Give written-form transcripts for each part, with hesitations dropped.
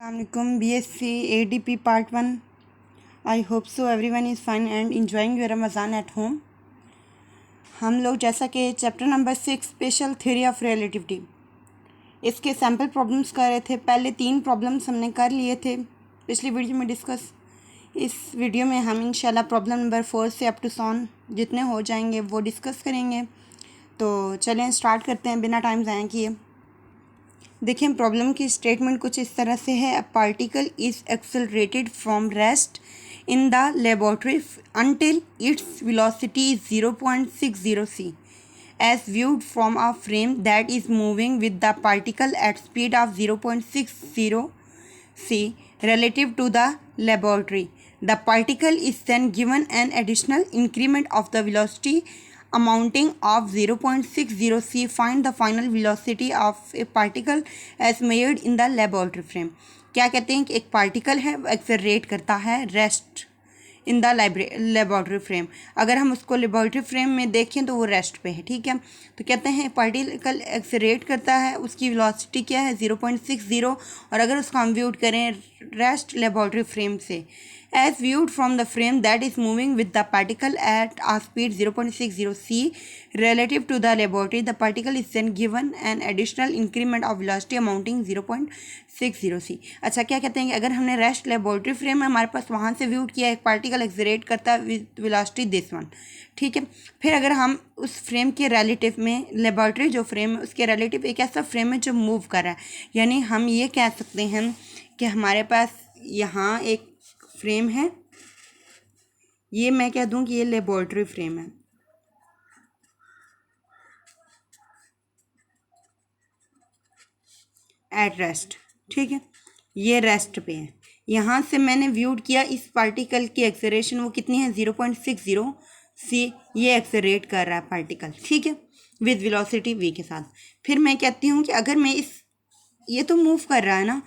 Assalamualaikum BSc ADP Part 1. I hope so everyone is fine and enjoying your Ramadan at home. हम लोग जैसा कि chapter number 6 special theory of relativity इसके sample problems कर रहे थे। पहले 3 प्रॉब्लम्स हमने कर लिए थे पिछली वीडियो में डिस्कस। इस वीडियो में हम इंशाल्लाह प्रॉब्लम नंबर 4 से अप टू सॉन जितने हो जाएंगे वो डिस्कस करेंगे। तो चलें स्टार्ट करते हैं बिना टाइम ज़ाया किए। देखिए प्रॉब्लम की स्टेटमेंट कुछ इस तरह से है। A particle is accelerated from rest in the laboratory until its velocity is 0.60 c as viewed from a frame that is moving with the particle at speed of 0.60 c relative to the laboratory. The particle is then given an additional increment of the velocity amounting of 0.60 c. Find the final velocity of a particle as measured in the laboratory frame. क्या कहते हैं कि एक particle है वो accelerate करता है rest in the laboratory frame. अगर हम उसको लेबोरेटरी फ्रेम में देखें तो वो रेस्ट पे है, ठीक है। तो कहते हैं पार्टिकल एक्सेलरेट करता है, उसकी वेलोसिटी क्या है 0.60 और अगर उसको हम व्यूड करें रेस्ट लेबोरेटरी फ्रेम से as viewed from the frame that is moving with the particle at a speed 0.60 c relative to the laboratory, the particle is then given an additional increment of velocity amounting 0.60 c. अच्छा क्या कहते हैं कि अगर हमने rest laboratory frame है हमारे पास वहाँ से व्यूड किया एक पार्टिकल एक्सेलरेट करता है विद वेलोसिटी दिस वन, ठीक है। फिर अगर हम उस फ्रेम के रिलेटिव में लेबोरेटरी जो फ्रेम है उसके रिलेटिव एक ऐसा फ्रेम है जो मूव कर रहा है, यानी हम ये कह सकते हैं कि हमारे पास यहाँ एक फ्रेम है, ये मैं कह दूँ कि ये लेबोरेटरी फ्रेम है। एट रेस्ट, ठीक है, ये रेस्ट पे है। यहाँ से मैंने व्यूड किया इस पार्टिकल की एक्सेलरेशन वो कितनी है 0.60 सी, ये एक्सेलरेट कर रहा है पार्टिकल, ठीक है, विद वेलोसिटी v के साथ। फिर मैं कहती हूँ कि अगर मैं ये तो मूव कर रहा है ना,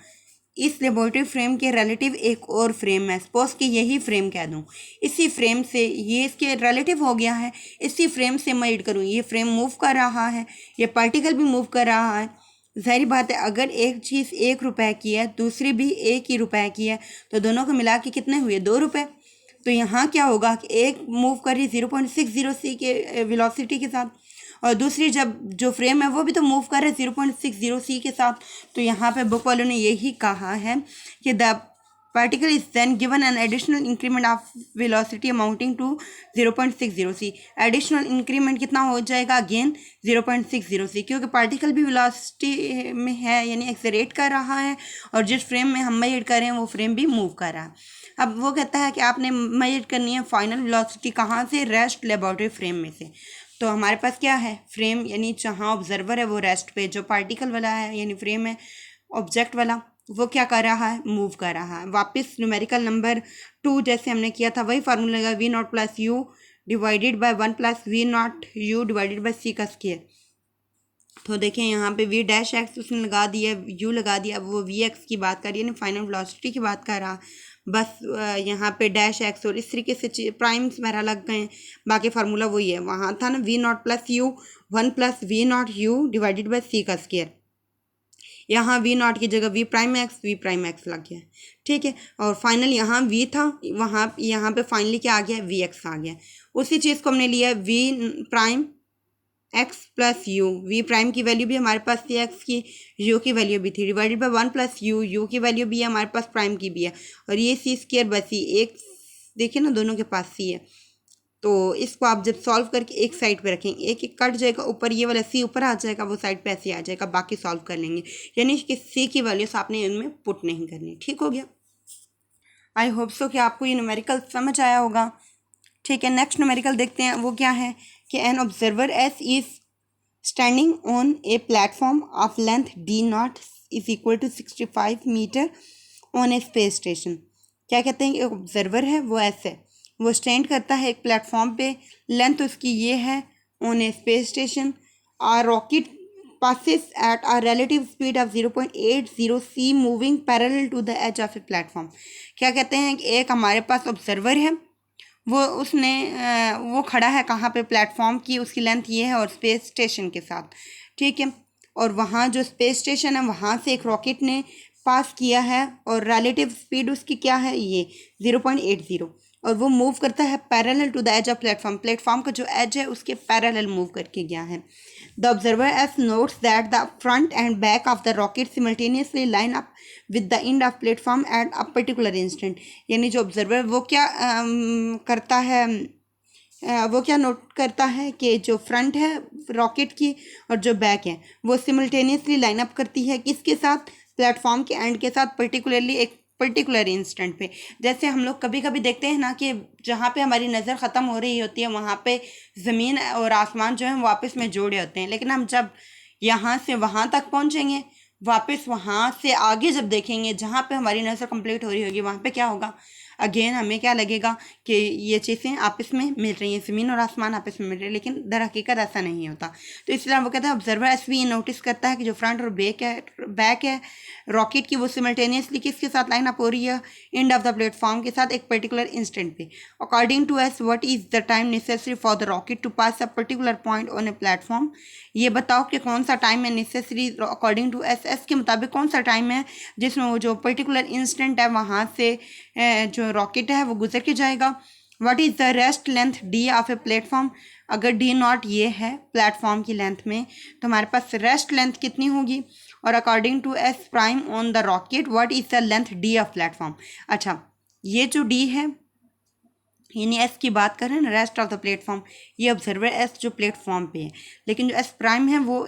इस लेबोरेटरी फ्रेम के रिलेटिव एक और फ्रेम है, सपोज कि यही फ्रेम कह दूँ, इसी फ्रेम से ये इसके रिलेटिव हो गया है, इसी फ्रेम से मैं रीड करूँ, ये फ्रेम मूव कर रहा है, ये पार्टिकल भी मूव कर रहा है। ज़ाहिर बात है अगर एक चीज़ 1 रुपए की है दूसरी भी 1 ही रुपए की है तो दोनों को मिला के कितने हुए 2 रुपए। तो यहाँ क्या होगा कि एक मूव कर रही 0.60 c के वेलोसिटी के साथ और दूसरी जब जो फ्रेम है वो भी तो मूव कर रहा है 0.60 c के साथ। तो यहाँ पे बुक वालों ने यही कहा है कि the particle is then given an additional increment of velocity amounting to 0.60 c। Additional increment कितना हो जाएगा अगेन 0.60 c, क्योंकि पार्टिकल भी वेलोसिटी में है यानी एक्सेलरेट कर रहा है और जिस फ्रेम में हम मेजर कर रहे हैं वो फ्रेम भी मूव कर रहा है। अब वो कहता है कि आपने मेजर करनी है फाइनल वेलोसिटी कहाँ से, रेस्ट लेबोरेटरी फ्रेम में से। तो हमारे पास क्या है फ्रेम, यानी जहाँ ऑब्जर्वर है वो रेस्ट पे, जो पार्टिकल वाला है यानी फ्रेम है ऑब्जेक्ट वाला वो क्या कर रहा है, मूव कर रहा है। वापस न्यूमेरिकल नंबर 2 जैसे हमने किया था वही फार्मूला लगा v0 plus you divided by 1 plus v0 u divided by c का स्क्वायर। तो देखें यहाँ पे v डैश एक्स उसने लगा दिया, u लगा दिया, अब वो v एक्स की बात कर रही है यानी फाइनल वेलोसिटी की बात कर रहा, बस यहाँ पे डैश एक्स और इस तरीके से प्राइम्स मेरा लग गए, बाकी फार्मूला वही है। वहाँ था ना v0 plus you 1 plus v0 u divided by c का स्क्वायर, यहाँ v0 की जगह v प्राइम एक्स लग गया, ठीक है। और फाइनल यहाँ v था, वहाँ यहाँ पे फाइनली क्या आ गया v एक्स आ गया। उसी चीज़ को हमने लिया v prime x plus you, v prime की वैल्यू भी हमारे पास थी एक्स की, u की वैल्यू भी थी, डिवाइडेड बाय 1 प्लस यू की वैल्यू भी है हमारे पास, प्राइम की भी है, और ये c स्क्वायर बस ही एक देखिए ना दोनों के पास c है। तो इसको आप जब सॉल्व करके एक साइड पे रखेंगे एक एक कट जाएगा, ऊपर ये वाला सी ऊपर आ जाएगा, वो साइड पे ऐसे आ जाएगा, बाकी सॉल्व कर लेंगे, यानी कि सी की वैल्यूस आपने इनमें पुट नहीं करनी, ठीक हो गया। आई होप सो कि आपको ये न्यूमेरिकल समझ आया होगा, ठीक है। नेक्स्ट न्यूमेरिकल देखते हैं, वो क्या है कि an observer S is standing on a platform of length d0 is equal to 65 metre on a space station. क्या कहते हैं कि ऑब्जर्वर है वो ऐसे वो स्टैंड करता है एक प्लेटफॉर्म पे, लेंथ उसकी ये है on a space station, or rocket passes at a relative speed of 0.80 c moving parallel to the edge of a platform। क्या कहते हैं कि एक हमारे पास ऑब्जर्वर है वो खड़ा है कहाँ पे, प्लेटफॉर्म की, उसकी लेंथ ये है और स्पेस स्टेशन के साथ, ठीक है। और वहाँ जो स्पेस स्टेशन है वहाँ से एक रॉकेट ने पास किया है और रिलेटिव स्पीड उसकी क्या है, ये 0.80, और वो मूव करता है parallel to the edge of platform, platform का जो एज है उसके पैरेलल मूव करके गया है। The observer S notes that the front end back of the rocket simultaneously line up with the end of platform at a particular instant. यानी जो observer वो क्या करता है, वो क्या नोट करता है कि जो फ्रंट है रॉकेट की और जो बैक है वो सिमल्टेनियसली लाइन अप करती है किसके साथ, प्लेटफॉर्म के एंड के साथ, पर्टिकुलरली एक पर्टिकुलर इंस्टेंट पे। जैसे हम लोग कभी कभी देखते हैं ना कि जहाँ पे हमारी नज़र ख़त्म हो रही होती है वहाँ पे ज़मीन और आसमान जो है वो आपस में जोड़े होते हैं, लेकिन हम जब यहाँ से वहाँ तक पहुँचेंगे, वापस वहाँ से आगे जब देखेंगे जहाँ पे हमारी नज़र कंप्लीट हो रही होगी, वहाँ पे क्या होगा, अगेन हमें क्या लगेगा कि ये चीज़ें आपस में मिल रही हैं, ज़मीन और आसमान आपस में मिल रहे हैं, लेकिन दर हकीकत ऐसा नहीं होता। तो इसलिए वो कहते हैं ऑब्जर्वर एसवी नोटिस करता है कि जो फ्रंट और बैक है रॉकेट की वो सिमल्टेनियसली किसके साथ लाइन अप हो रही है, एंड ऑफ द प्लेटफॉर्म के साथ एक पर्टिकुलर इंस्टेंट पे। According to S what is the time necessary for the rocket to pass a particular point on a platform. ये बताओ कि कौन सा टाइम है necessary according to S, S के मुताबिक कौन सा टाइम है जिसमें वो जो पर्टिकुलर इंस्टेंट है वहाँ से जो रॉकेट है वो गुजर के जाएगा। What is the rest length D of a platform. अगर डी नॉट ये है प्लेटफॉर्म की लेंथ में तो हमारे पास रेस्ट लेंथ कितनी होगी, और according to S prime on the rocket what is the length D of platform. अच्छा, ये जो डी है यानी एस की बात करें ना, रेस्ट ऑफ द प्लेटफॉर्म, ये ऑब्जर्वर एस जो प्लेटफॉर्म पे है, लेकिन जो एस प्राइम है वो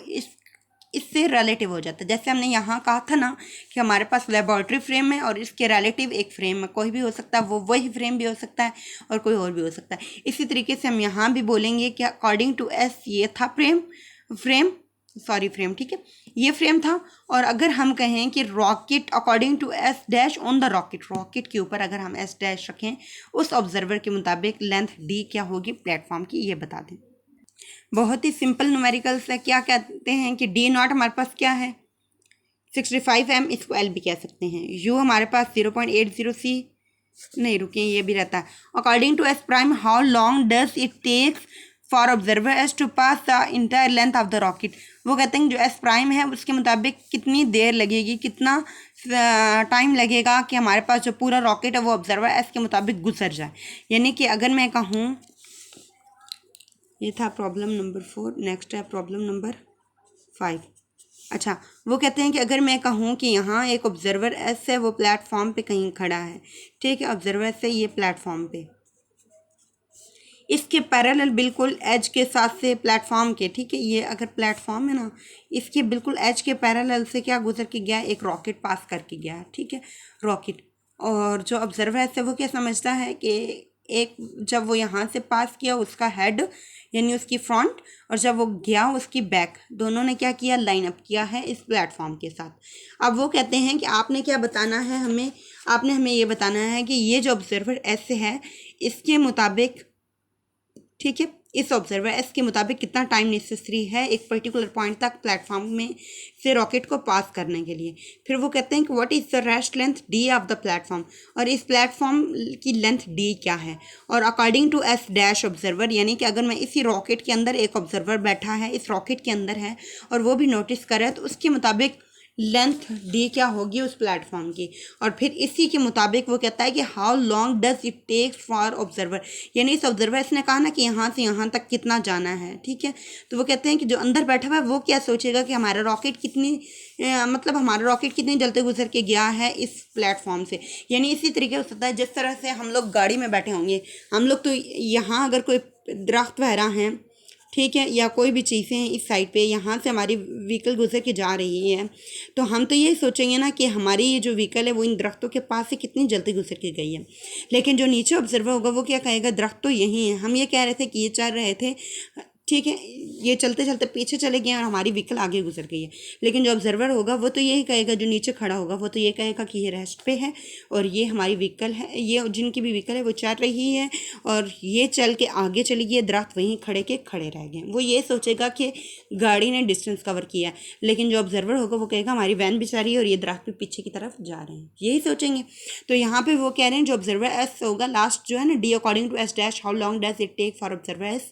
इससे रिलेटिव हो जाता है। जैसे हमने यहाँ कहा था ना कि हमारे पास लेबॉर्ट्री फ्रेम है और इसके रिलेटिव एक फ्रेम है, कोई भी हो सकता है, वो वही फ्रेम भी हो सकता है और कोई और भी हो सकता है। इसी तरीके से हम यहाँ भी बोलेंगे कि अकॉर्डिंग टू एस ये था फ्रेम, ठीक है, ये फ्रेम था। और अगर हम कहें कि rocket according to S dash on the rocket के ऊपर अगर हम एस डैश रखें उस ऑब्जर्वर के मुताबिक लेंथ डी क्या होगी प्लेटफॉर्म की, ये बता दें। बहुत ही सिंपल न्यूमेरिकल्स है। क्या कहते हैं कि डी नॉट हमारे पास क्या है 65m, इसको एल भी कह सकते हैं। यू हमारे पास 0.80 सी, नहीं रुकिए ये भी रहता है। According to S prime how long does it takes for observer S to pass the entire length of the rocket. वो कहते हैं जो एस प्राइम है उसके मुताबिक कितनी देर लगेगी, कितना टाइम लगेगा कि हमारे पास जो पूरा रॉकेट है वो ऑब्जर्वर एस के मुताबिक गुजर जाए। यानी कि अगर मैं कहूँ, ये था प्रॉब्लम नंबर 4, नेक्स्ट है प्रॉब्लम नंबर 5। अच्छा, वो कहते हैं कि अगर मैं कहूँ कि यहाँ एक ऑब्जर्वर एस है वो प्लेटफॉर्म पे कहीं खड़ा है, ठीक है, ऑब्जर्वर एस है ये प्लेटफॉर्म पे, इसके पैरेलल बिल्कुल एज के साथ से प्लेटफॉर्म के, ठीक है, ये अगर प्लेटफॉर्म है ना इसके बिल्कुल एज के पैरेलल से क्या गुजर के गया, एक रॉकेट पास करके गया है, ठीक है, रॉकेट। और जो ऑब्जर्वर है वो क्या समझता है कि एक जब वो यहाँ से पास किया उसका हेड यानी उसकी फ्रंट, और जब वो गया उसकी बैक, दोनों ने क्या किया, लाइन अप किया है इस प्लेटफॉर्म के साथ। अब वो कहते हैं कि आपने क्या बताना है हमें, आपने हमें ये बताना है कि ये जो ऑब्जर्वर एस है इसके मुताबिक, ठीक है, इस ऑब्जर्वर एस के मुताबिक कितना टाइम नेसेसरी है एक पर्टिकुलर पॉइंट तक प्लेटफॉर्म में से रॉकेट को पास करने के लिए। फिर वो कहते हैं कि what is the rest length D of the platform, और इस प्लेटफॉर्म की लेंथ डी क्या है। और according to S dash observer, यानी कि अगर मैं इसी रॉकेट के अंदर, एक ऑब्जर्वर बैठा है इस रॉकेट के अंदर है और वो भी नोटिस करे तो उसके मुताबिक लेंथ डी क्या होगी उस प्लेटफॉर्म की। और फिर इसी के मुताबिक वो कहता है कि how long does it take for observer, यानी इस ऑब्जर्वर इसने कहा ना कि यहाँ से यहाँ तक कितना जाना है, ठीक है, तो वो कहते हैं कि जो अंदर बैठा हुआ है वो क्या सोचेगा कि हमारा रॉकेट मतलब हमारा रॉकेट कितनी जल्दी गुजर के गया है इस प्लेटफॉर्म से। यानी इसी तरीके हो सकता है जिस तरह से हम लोग गाड़ी में बैठे होंगे, हम लोग तो यहाँ अगर कोई दरख्त वगैरह हैं, ठीक है, या कोई भी चीज़ें हैं इस साइड पे, यहाँ से हमारी व्हीकल गुजर के जा रही है तो हम तो ये सोचेंगे ना कि हमारी ये जो व्हीकल है वो इन दरख्तों के पास से कितनी जल्दी गुजर के गई है। लेकिन जो नीचे ऑब्जर्वर होगा वो क्या कहेगा, दरख्त तो यही है, हम ये कह रहे थे कि ये चल रहे थे, ठीक है, ये चलते चलते पीछे चले गए और हमारी व्हीकल आगे गुजर गई है। लेकिन जो ऑब्जर्वर होगा वो तो यही कहेगा, जो नीचे खड़ा होगा वो तो ये कहेगा कि ये रेस्ट पे है और ये हमारी व्हीकल है, ये जिनकी भी व्हीकल है वो चल रही है और ये चल के आगे चली गई, दरख्त वहीं खड़े के खड़े रह गए। वो ये सोचेगा कि गाड़ी ने डिस्टेंस कवर किया। लेकिन जो ऑब्जर्वर होगा वो कहेगा हमारी वैन भी जा रही है और ये दरख्त भी पीछे की तरफ जा रहे हैं, यही सोचेंगे। तो यहाँ पर वो कह रहे हैं जो ऑब्जर्वर एस होगा लास्ट जो है ना, D according to S dash how long does it take for observer S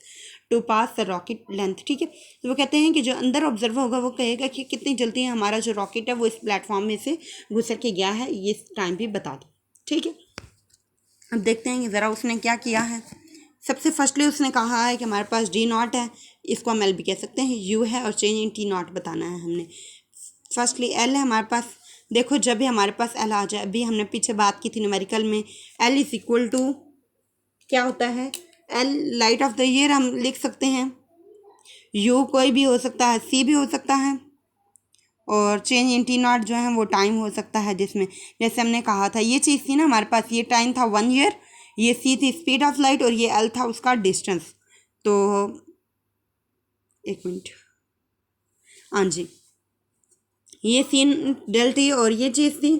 to pass the rocket length, ठीक है। तो वो कहते हैं कि जो अंदर ऑब्जर्वर होगा वो कहेगा कि कितनी जल्दी हमारा जो रॉकेट है वो इस प्लेटफॉर्म में से गुजर के गया है, ये टाइम भी बता दो, ठीक है। अब देखते हैं कि ज़रा उसने क्या किया है। सबसे फर्स्टली उसने कहा है कि हमारे पास डी नॉट है, इसको हम एल भी कह सकते हैं, यू है और चेंज इन टी नॉट बताना है हमने। फर्स्टली एल है हमारे पास। देखो जब भी हमारे पास एल आ जाए, अभी हमने पीछे बात की थी न्यूमेरिकल में, एल इज इक्वल टू क्या होता है, L light of the year हम लिख सकते हैं, यू कोई भी हो सकता है, सी भी हो सकता है, और चेंज इन टी नॉट जो है वो टाइम हो सकता है, जिसमें जैसे हमने कहा था ये चीज़ थी ना हमारे पास, ये टाइम था 1 ईयर, ये सी थी स्पीड ऑफ लाइट और ये एल था उसका डिस्टेंस। तो एक मिनट, हाँ जी, ये सीन डेल थी और ये चीज़ थी,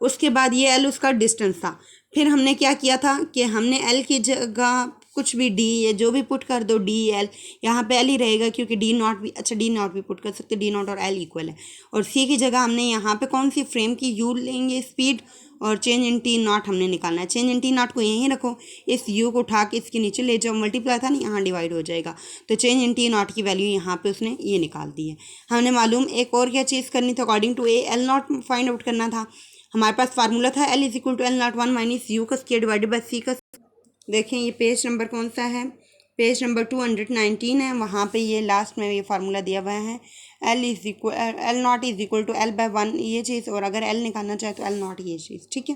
उसके बाद ये एल उसका डिस्टेंस था। फिर हमने क्या किया था कि हमने एल की जगह कुछ भी डी या जो भी पुट कर दो, डी एल, यहाँ पे एल ही रहेगा क्योंकि डी नॉट भी, अच्छा डी नॉट भी पुट कर सकते, डी नॉट और एल इक्वल है। और सी की जगह हमने यहाँ पे कौन सी फ्रेम की यू लेंगे स्पीड, और चेंज इन टी नॉट हमने निकालना है। चेंज इन टी नॉट को यहीं रखो, इस यू को उठा के इसके नीचे ले जाओ, मल्टीप्लाई था ना, यहाँ डिवाइड हो जाएगा। तो चेंज इन टी नॉट की वैल्यू यहाँ पे उसने ये निकाल दी है। हमने मालूम एक और क्या चीज़ करनी थी, according to a L naught find out करना था। हमारे पास फार्मूला था L is equal to L naught 1 minus you का स्क्वायर डिवाइडेड बाई सी का। देखें ये पेज नंबर कौन सा है, पेज नंबर 219 है, वहाँ पे ये लास्ट में ये फार्मूला दिया हुआ है, L is equal L naught is equal to L by 1 ये चीज़, और अगर एल निकालना चाहे तो एल नॉट ये चीज़, ठीक है।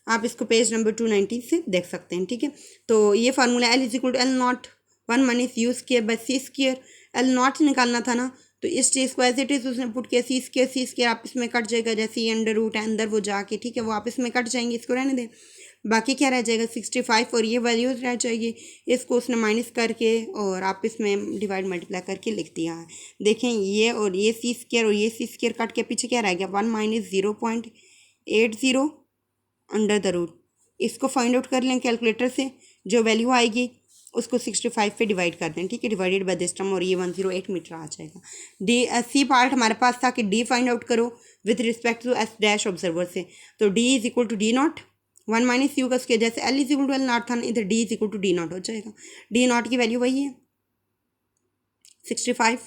आप इसको पेज नंबर 219 से देख सकते हैं, ठीक है। तो ये formula L is equal to L naught 1 minus U square by C square, L naught निकालना था ना, तो इस चीज़ को एज इट इज़ उसने पुट किया, सी स्क्वायर आपस में कट जाएगा, जैसे ये अंडर रूट है अंदर वो जाके, ठीक है, वो आपस में कट जाएंगे, इसको रहने दें। बाकी क्या रह जाएगा 65 और ये वैल्यूज रह जाएगी, इसको उसने माइनस करके और आपस में डिवाइड मल्टीप्लाई करके लिख दिया है। देखें ये और ये सी स्क्वायर और ये सी स्क्वायर कट के पीछे क्या रह गया, 1 माइनस 0.80 अंडर द रूट। इसको फाइंड आउट कर लें कैलकुलेटर से, जो वैल्यू आएगी उसको 65 पे डिवाइड कर दें, ठीक है, डिवाइडेड बाय दिस टर्म, और ये 108 मीटर आ जाएगा। डी सी पार्ट हमारे पास था कि डी फाइंड आउट करो with respect to S dash observer से, तो D is equal to D naught 1 minus you का स्क्वायर, जैसे L is equal to L naught था ना, इधर D is equal to D naught हो जाएगा। डी नॉट की वैल्यू वही है 65,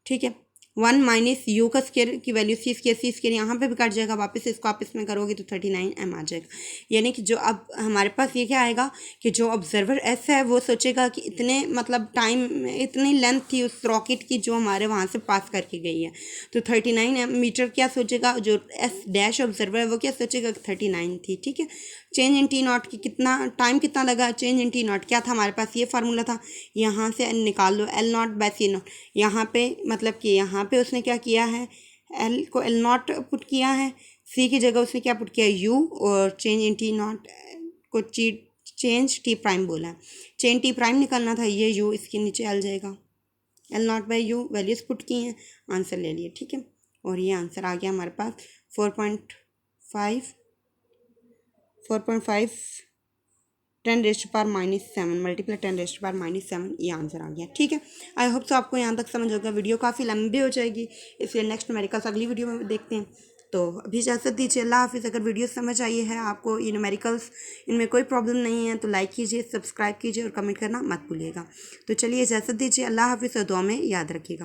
ठीक है। 1 माइनस यू का स्क्वायर की वैल्यू सी स्क्वायर यहाँ पे भी कट जाएगा, वापस इसको आप इसमें करोगे तो 39 एम आ जाएगा। यानी कि जो अब हमारे पास ये क्या आएगा कि जो ऑब्जर्वर एस है वो सोचेगा कि इतने मतलब टाइम इतनी लेंथ थी उस रॉकेट की जो हमारे वहाँ से पास करके गई है, तो 39 मीटर क्या सोचेगा, जो एस डैश ऑब्जर्वर है वो क्या सोचेगा कि 39 थी, ठीक है। चेंज इन टी नॉट की कितना टाइम कितना लगा, चेंज इन टी नॉट क्या था हमारे पास, ये फार्मूला था, यहाँ से निकाल लो L not by C not. यहाँ पे मतलब कि यहाँ पे उसने क्या किया है, एल को एल नॉट पुट किया है, सी की जगह उसने क्या पुट किया यू, और चेंज इन टी नॉट को चेंज टी प्राइम बोला है। चेंज टी प्राइम निकालना था, ये यू इसके नीचे आ जाएगा, L not by you values put की हैं, आंसर ले लिए, ठीक है। और ये आंसर आ गया हमारे पास 4.5 10⁻⁻7 मल्टीप्लाई 10⁻⁻7, ये आंसर आ गया, ठीक है। आई होप सो आपको यहाँ तक समझ होगा। वीडियो काफ़ी लंबी हो जाएगी, इसलिए नेक्स्ट न्यूमेरिकल्स अगली वीडियो में देखते हैं। तो अभी इजाज़त दीजिए, अल्लाह हाफिज़। अगर वीडियो समझ आई है आपको, ये न्यूमेरिकल्स इनमें कोई प्रॉब्लम नहीं है तो लाइक कीजिए, सब्सक्राइब कीजिए और कमेंट करना मत भूलिएगा। तो चलिए इजाज़त दीजिए, अल्लाह हाफिज़ और दुआ में याद रखिएगा।